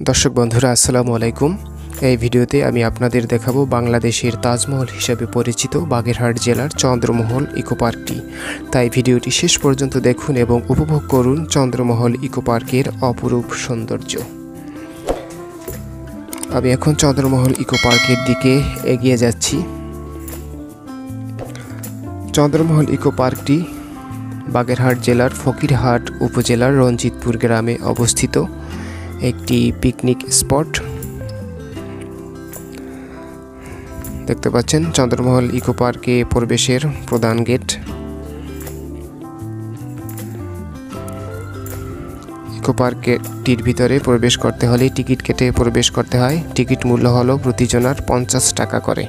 দর্শক বন্ধুরা আসসালামু আলাইকুম। এই ভিডিওতে আমি আপনাদের দেখাবো বাংলাদেশের তাজমহল হিসেবে পরিচিত বাগেরহাট জেলার চন্দ্রমহল ইকো পার্কটি। তাই ভিডিওটি শেষ পর্যন্ত দেখুন এবং উপভোগ করুন চন্দ্রমহল ইকো পার্কের অপরূপ সৌন্দর্য। আমি এখন চন্দ্রমহল ইকো পার্কের দিকে এগিয়ে যাচ্ছি। চন্দ্রমহল ইকো পার্কটি বাগেরহাট জেলার ফকিরহাট উপজেলার রঞ্জিতপুর গ্রামে অবস্থিত একটি পিকনিক স্পট। দেখতে পাচ্ছেন চন্দ্রমহল ইকো পার্কে প্রবেশের প্রধান গেট। ইকো পার্কটির ভিতরে প্রবেশ করতে হলে টিকিট কেটে প্রবেশ করতে হয়। টিকিট মূল্য হলো প্রতিজনার 50 টাকা করে।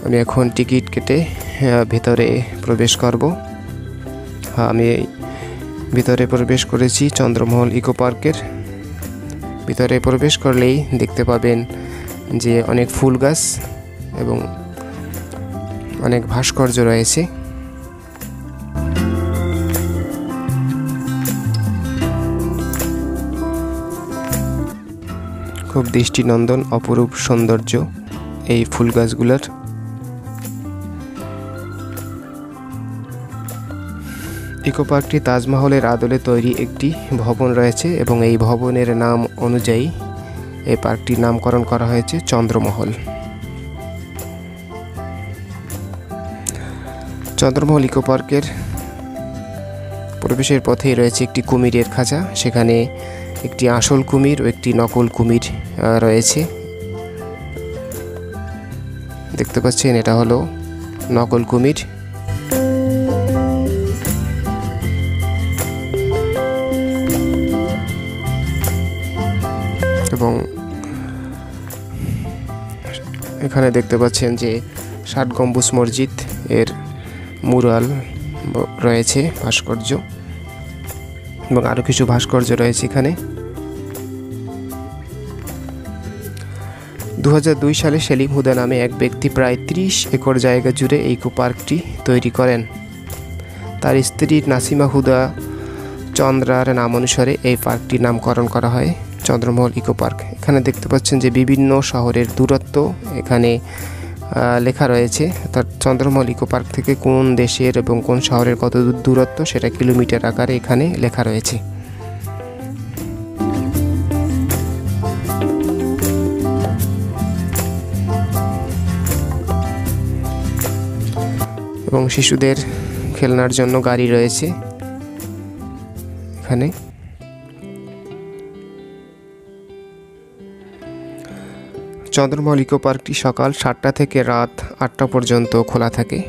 আমি এখন টিকিট কেটে ভিতরে প্রবেশ করব। আমি ভিতরে প্রবেশ করেছি চন্দ্রমহল ইকো পার্কের। ভিতরে প্রবেশ করলেই দেখতে পাবেন যে অনেক ফুল গাছ এবং অনেক ভাস্কর্য রয়েছে। খুব দৃষ্টিনন্দন অপরূপ সৌন্দর্য এই ফুল গাছগুলোর। ইকো পার্কটি তাজমহলের আদলে তৈরি একটি ভবন রয়েছে এবং এই ভবনের নাম অনুযায়ী এই পার্কটির নামকরণ করা হয়েছে চন্দ্রমহল। চন্দ্রমহল ইকো পার্কের প্রবেশের পথেই রয়েছে একটি কুমিরের খাঁচা। সেখানে একটি আসল কুমির ও একটি নকল কুমির রয়েছে। দেখতে পাচ্ছেন এটা হলো নকল কুমির। এবং এখানে দেখতে পাচ্ছেন যে 60 গম্বুজ মসজিদ এর মুরাল রয়েছে, ভাস্কর্য এবং আরও কিছু ভাস্কর্য রয়েছে এখানে। 2002 সালে সেলিম হুদা নামে এক ব্যক্তি প্রায় 30 একর জায়গা জুড়ে এই ইকো পার্কটি তৈরি করেন। তার স্ত্রী নাসিমা হুদা চন্দ্রার নাম অনুসারে এই পার্কটির নামকরণ করা হয় চন্দ্রমহল ইকো পার্ক। এখানে দেখতে পাচ্ছেন যে বিভিন্ন শহরের দূরত্ব এখানে লেখা রয়েছে, অর্থাৎ চন্দ্রমহল ইকো পার্ক থেকে কোন দেশের এবং কোন শহরের কত দূরত্ব সেটা কিলোমিটার আকারে এখানে লেখা রয়েছে। এবং শিশুদের খেলনার জন্য গাড়ি রয়েছে এখানে। চন্দ্রমহল ইকো পার্কটি সকাল 7টা থেকে রাত 8টা পর্যন্ত খোলা থাকে।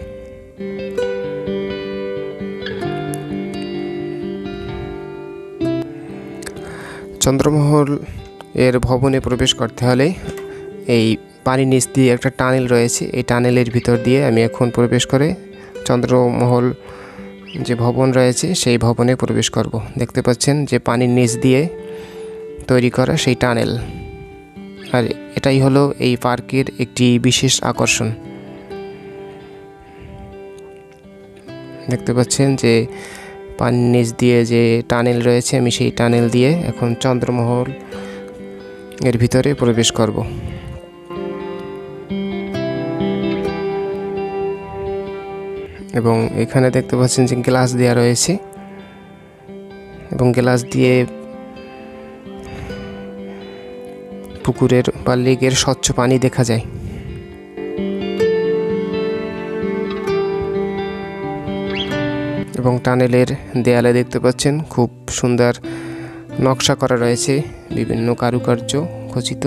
চন্দ্রমহল এর ভবনে প্রবেশ করতে হলে এই পানির নিচ দিয়ে একটা টানেল রয়েছে। এই টানেলের ভিতর দিয়ে আমি এখন প্রবেশ করে চন্দ্রমহল যে ভবন রয়েছে সেই ভবনে প্রবেশ করব। দেখতে পাচ্ছেন যে পানির নিচ দিয়ে তৈরি করা সেই টানেল। আর এটাই হলো এই পার্কের একটি বিশেষ আকর্ষণ। দেখতে পাচ্ছেন যে পানির নিচ দিয়ে যে টানেল রয়েছে, আমি সেই টানেল দিয়ে এখন চন্দ্রমহল এর ভিতরে প্রবেশ করব। এবং এখানে দেখতে পাচ্ছেন যে গ্লাস দেওয়া রয়েছে এবং গ্লাস দিয়ে পুকুরের বা লেকের স্বচ্ছ পানি দেখা যায়। এবং টানেলের দেয়ালে দেখতে পাচ্ছেন খুব সুন্দর নকশা করা রয়েছে, বিভিন্ন কারুকার্য খচিত।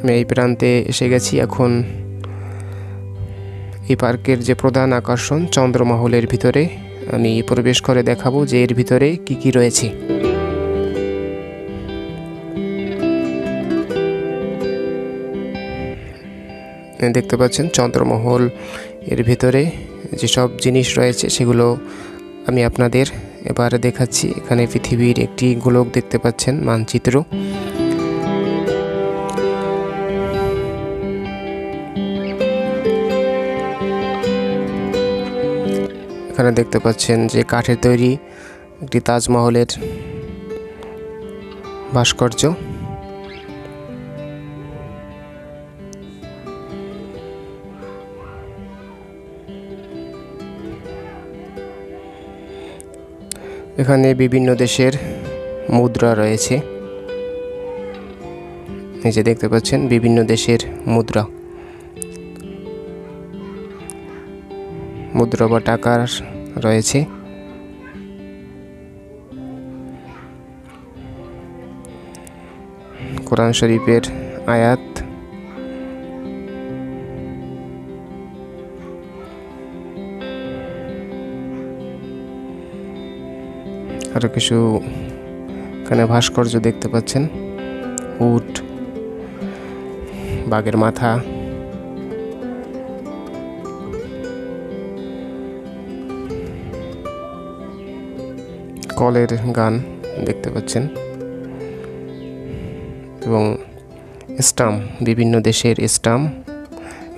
আমি এই প্রান্তে এসে গেছি। এখন এই পার্কের যে প্রধান আকর্ষণ চন্দ্রমহলের ভিতরে আমি প্রবেশ করে দেখাবো যে এর ভিতরে কি কি রয়েছে। দেখতে পাচ্ছেন চন্দ্রমহল এর ভিতরে যেসব জিনিস রয়েছে সেগুলো আমি আপনাদের এবারে দেখাচ্ছি। এখানে পৃথিবীর একটি গোলক দেখতে পাচ্ছেন, মানচিত্র। এখানে দেখতে পাচ্ছেন যে কাঠের তৈরি একটি তাজমহলের ভাস্কর্য। এখানে বিভিন্ন দেশের মুদ্রা রয়েছে, এই যে দেখতে পাচ্ছেন বিভিন্ন দেশের মুদ্রা বা টাকা রয়েছে। কোরআন শরীফের আয়াত, আরো কিছু এখানে ভাস্কর্য দেখতে পাচ্ছেন, উট, বাঘের মাথা, কলের গান দেখতে পাচ্ছেন এবং স্টাম্প, বিভিন্ন দেশের স্টাম্প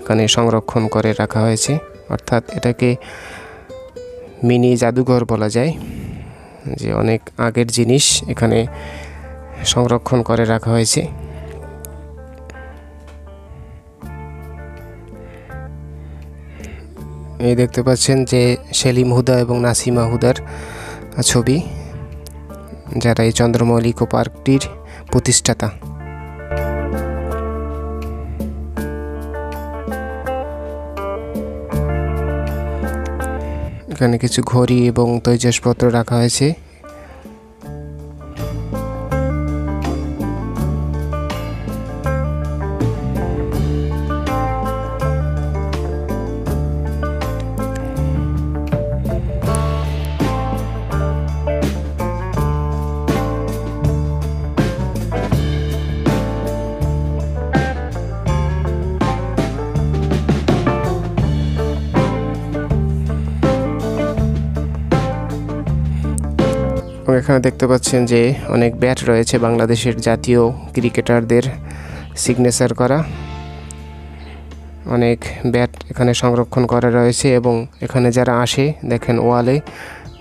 এখানে সংরক্ষণ করে রাখা হয়েছে, অর্থাৎ এটাকে মিনি জাদুঘর বলা যায়, যে অনেক আগের জিনিস এখানে সংরক্ষণ করে রাখা হয়েছে। এই দেখতে পাচ্ছেন যে সেলিম হুদা এবং নাসিমা হুদার ছবি, যারা এই চন্দ্রমহল ইকো পার্কটির প্রতিষ্ঠাতা। এখানে কিছু ঘড়ি এবং তৈজসপত্র রাখা হয়েছে। এখানে দেখতে পাচ্ছেন যে অনেক ব্যাট রয়েছে, বাংলাদেশের জাতীয় ক্রিকেটারদের সিগনেচার করা অনেক ব্যাট এখানে সংরক্ষণ করা রয়েছে, এবং এখানে যারা আসে দেখেন ওয়ালে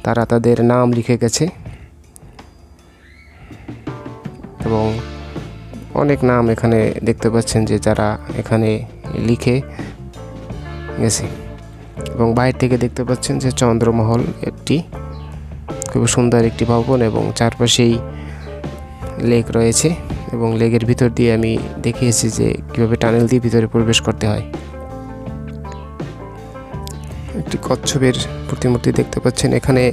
তারা তাদের নাম লিখে গেছে, এবং অনেক নাম এখানে দেখতে পাচ্ছেন যে যারা এখানে লিখে গেছে। এবং বাইরে থেকে দেখতে পাচ্ছেন যে চন্দ্রমহল একটি খুব সুন্দর একটি ভবন, এবং চারপাশেই লেক রয়েছে, এবং লেকের ভিতর দিয়ে আমি দেখিয়েছি যে কীভাবে টানেল দিয়ে ভিতরে প্রবেশ করতে হয়। একটি কচ্ছপের প্রতিমূর্তি দেখতে পাচ্ছেন। এখানে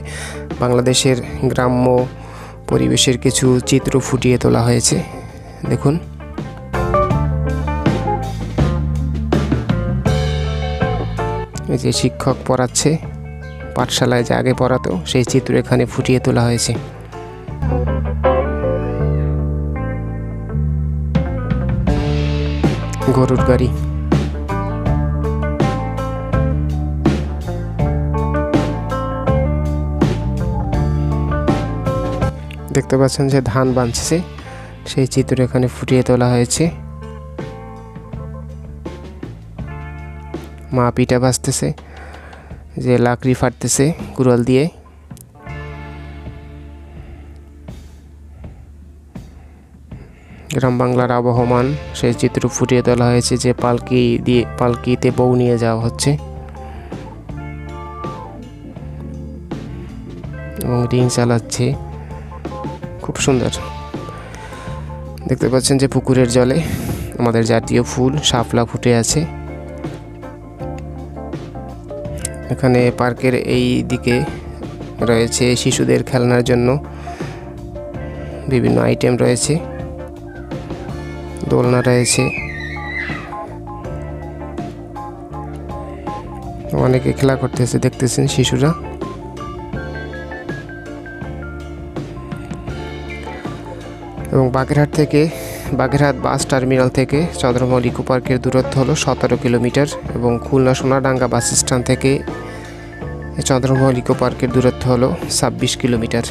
বাংলাদেশের গ্রাম্য পরিবেশের কিছু চিত্র ফুটিয়ে তোলা হয়েছে, দেখুন। এই যে শিক্ষক পড়াচ্ছে, পাঠশালায় যে আগে পড়াতো সেই চিত্র এখানে ফুটিয়ে তোলা হয়েছে। গরুর গাড়ি, দেখতে পাচ্ছেন যে ধান বাঁধছে, সেই চিত্র এখানে ফুটিয়ে তোলা হয়েছে। মা পিঠা ভাজতেছে, যে লাকড়ি ফাটতেছে কুড়াল দিয়ে। গ্রাম বাংলার আবহমান সেই চিত্র ফুটিয়ে তোলা হয়েছে, যে পালকিতে বউ নিয়ে যাওয়া হচ্ছে, এবং রিং চালাচ্ছে, খুব সুন্দর। দেখতে পাচ্ছেন যে পুকুরের জলে আমাদের জাতীয় ফুল শাপলা ফুটে আছে। এখানে পার্কের এই দিকে রয়েছে শিশুদের খেলনার জন্য বিভিন্ন আইটেম রয়েছে, দোলনা রয়েছে, অনেকে খেলা করতেছে দেখতেছেন শিশুরা। এবং বাগেরহাট বাস টার্মিনাল থেকে চন্দ্রমহল ইকো পার্কের দূরত্ব হলো 17 কিলোমিটার, এবং খুলনা সোনাডাঙ্গা বাস স্ট্যান্ড থেকে চন্দ্রমহল ইকো পার্কের দূরত্ব হলো 26 কিলোমিটার।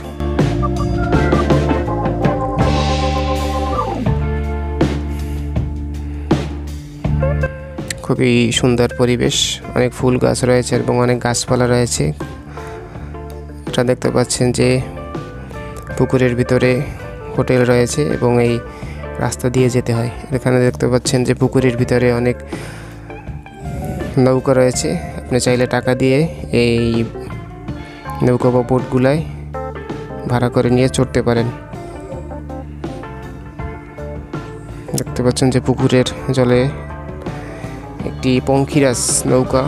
খুবই সুন্দর পরিবেশ, অনেক ফুল গাছ রয়েছে এবং অনেক গাছপালা রয়েছে, পুকুরটা দেখতে পাচ্ছেন যে পুকুরের ভিতরে হোটেল রয়েছে এবং এই রাস্তা দিয়ে যেতে হয়। এখানে দেখতে পাচ্ছেন যে পুকুরের ভিতরে অনেক নৌকা রয়েছে। আপনি চাইলে টাকা দিয়ে এই নৌকা বা বোটগুলায় ভাড়া করে নিয়ে চড়তে পারেন। দেখতে পাচ্ছেন যে পুকুরের জলে একটি পঙ্খিরাজ নৌকা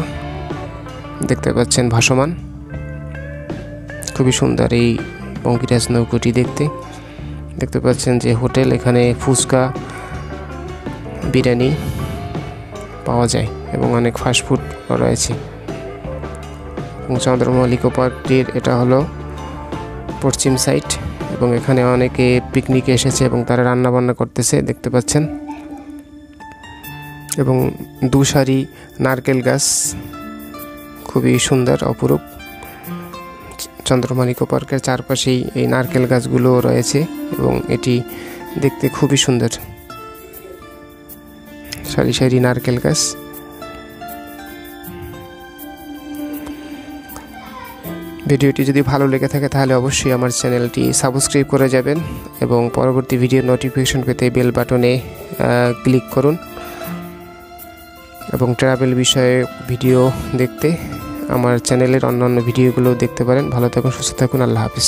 দেখতে পাচ্ছেন ভাসমান। খুবই সুন্দর এই পঙ্খিরাজ নৌকাটি দেখতে পাচ্ছেন যে হোটেল, এখানে ফুচকা, বিরিয়ানি পাওয়া যায় এবং অনেক ফাস্টফুড রয়েছে। এবং চন্দ্রমল্ল ইকো পার্কটির এটা হলো পশ্চিম সাইড এবং এখানে অনেকে পিকনিকে এসেছে এবং তারা রান্না বান্না করতেছে দেখতে পাচ্ছেন। এবং দুসারি নারকেল গাছ, খুবই সুন্দর অপরূপ। চন্দ্রমল্ল ইকো পার্কের চারপাশেই এই নারকেল গাছগুলো রয়েছে এবং এটি দেখতে খুবই সুন্দর, সারি সারি নারকেল গাছ। ভিডিওটি যদি ভালো লেগে থাকে তাহলে অবশ্যই আমার চ্যানেলটি সাবস্ক্রাইব করে যাবেন এবং পরবর্তী ভিডিও নোটিফিকেশন পেতে বেল বাটনে ক্লিক করুন। এবং ট্রাভেল বিষয়ে ভিডিও দেখতে আমার চ্যানেলের অন্যান্য ভিডিওগুলো দেখতে পারেন। ভালো থাকুন, সুস্থ থাকুন, আল্লাহ হাফেজ।